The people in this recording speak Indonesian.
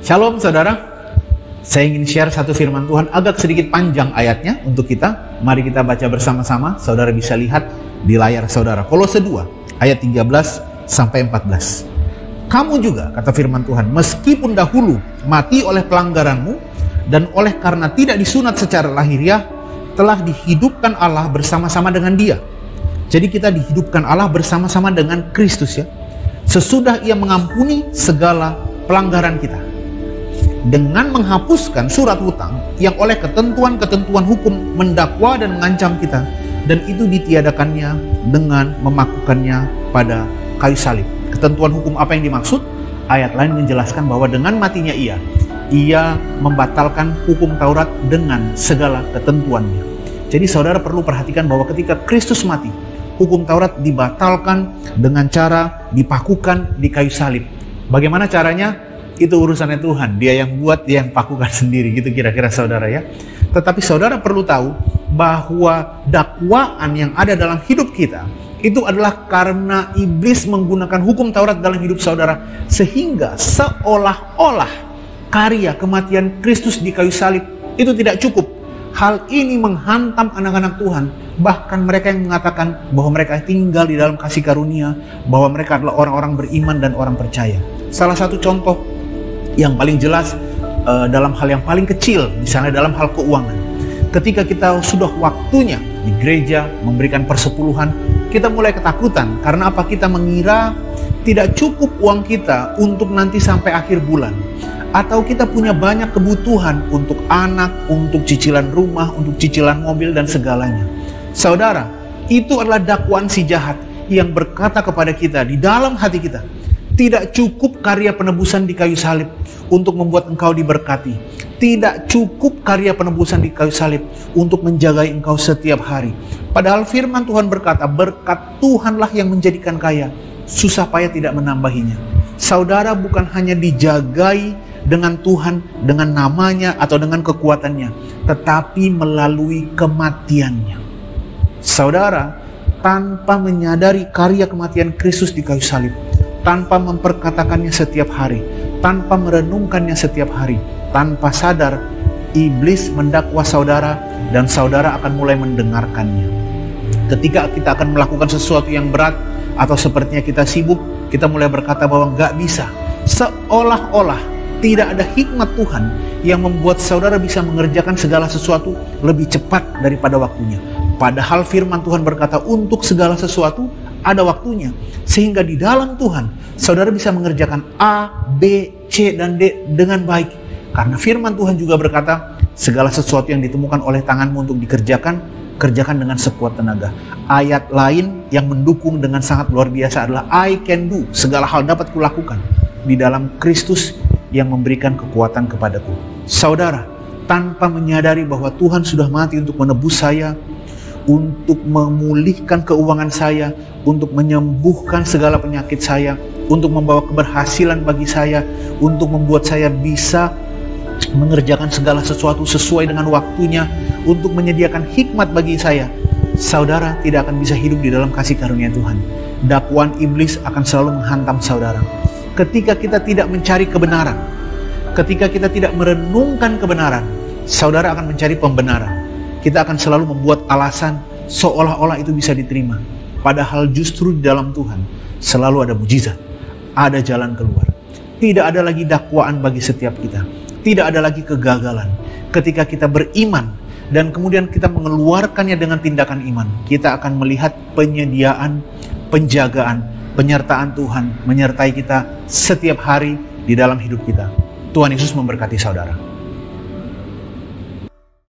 Shalom saudara, saya ingin share satu firman Tuhan agak sedikit panjang ayatnya untuk kita. Mari kita baca bersama-sama, saudara bisa lihat di layar saudara. Kolose 2 ayat 13 sampai 14. Kamu juga, kata firman Tuhan, meskipun dahulu mati oleh pelanggaranmu dan oleh karena tidak disunat secara lahiriah, telah dihidupkan Allah bersama-sama dengan Dia. Jadi kita dihidupkan Allah bersama-sama dengan Kristus ya. Sesudah Ia mengampuni segala pelanggaran kita, dengan menghapuskan surat hutang yang oleh ketentuan-ketentuan hukum mendakwa dan mengancam kita, dan itu ditiadakannya dengan memakukannya pada kayu salib. Ketentuan hukum apa yang dimaksud? Ayat lain menjelaskan bahwa dengan matinya ia membatalkan hukum Taurat dengan segala ketentuannya. Jadi saudara perlu perhatikan bahwa ketika Kristus mati, hukum Taurat dibatalkan dengan cara dipakukan di kayu salib. Bagaimana caranya? Itu urusannya Tuhan, Dia yang buat, Dia yang pakukan sendiri, gitu kira-kira saudara ya. Tetapi saudara perlu tahu bahwa dakwaan yang ada dalam hidup kita itu adalah karena iblis menggunakan hukum Taurat dalam hidup saudara, sehingga seolah-olah karya kematian Kristus di kayu salib itu tidak cukup. Hal ini menghantam anak-anak Tuhan, bahkan mereka yang mengatakan bahwa mereka tinggal di dalam kasih karunia, bahwa mereka adalah orang-orang beriman dan orang percaya. Salah satu contoh yang paling jelas dalam hal yang paling kecil, misalnya dalam hal keuangan. Ketika kita sudah waktunya di gereja memberikan persepuluhan, kita mulai ketakutan. Karena apa? Kita mengira tidak cukup uang kita untuk nanti sampai akhir bulan. Atau kita punya banyak kebutuhan untuk anak, untuk cicilan rumah, untuk cicilan mobil dan segalanya. Saudara, itu adalah dakwaan si jahat yang berkata kepada kita di dalam hati kita, tidak cukup karya penebusan di kayu salib untuk membuat engkau diberkati. Tidak cukup karya penebusan di kayu salib untuk menjagai engkau setiap hari. Padahal firman Tuhan berkata, berkat Tuhanlah yang menjadikan kaya, susah payah tidak menambahinya. Saudara bukan hanya dijagai dengan Tuhan, dengan namanya atau dengan kekuatannya, tetapi melalui kematiannya. Saudara, tanpa menyadari karya kematian Kristus di kayu salib, tanpa memperkatakannya setiap hari, tanpa merenungkannya setiap hari, tanpa sadar, iblis mendakwa saudara dan saudara akan mulai mendengarkannya. Ketika kita akan melakukan sesuatu yang berat atau sepertinya kita sibuk, kita mulai berkata bahwa nggak bisa. Seolah-olah tidak ada hikmat Tuhan yang membuat saudara bisa mengerjakan segala sesuatu lebih cepat daripada waktunya. Padahal firman Tuhan berkata untuk segala sesuatu ada waktunya, sehingga di dalam Tuhan saudara bisa mengerjakan A, B, C, dan D dengan baik. Karena firman Tuhan juga berkata, segala sesuatu yang ditemukan oleh tanganmu untuk dikerjakan, kerjakan dengan sekuat tenaga. Ayat lain yang mendukung dengan sangat luar biasa adalah I can do, segala hal dapat kulakukan di dalam Kristus yang memberikan kekuatan kepadaku. Saudara, tanpa menyadari bahwa Tuhan sudah mati untuk menebus saya, untuk memulihkan keuangan saya, untuk menyembuhkan segala penyakit saya, untuk membawa keberhasilan bagi saya, untuk membuat saya bisa mengerjakan segala sesuatu sesuai dengan waktunya, untuk menyediakan hikmat bagi saya, saudara tidak akan bisa hidup di dalam kasih karunia Tuhan. Dakwaan iblis akan selalu menghantam saudara. Ketika kita tidak mencari kebenaran, ketika kita tidak merenungkan kebenaran, saudara akan mencari pembenaran. Kita akan selalu membuat alasan seolah-olah itu bisa diterima. Padahal justru di dalam Tuhan selalu ada mujizat, ada jalan keluar. Tidak ada lagi dakwaan bagi setiap kita. Tidak ada lagi kegagalan. Ketika kita beriman dan kemudian kita mengeluarkannya dengan tindakan iman, kita akan melihat penyediaan, penjagaan, penyertaan Tuhan menyertai kita setiap hari di dalam hidup kita. Tuhan Yesus memberkati saudara.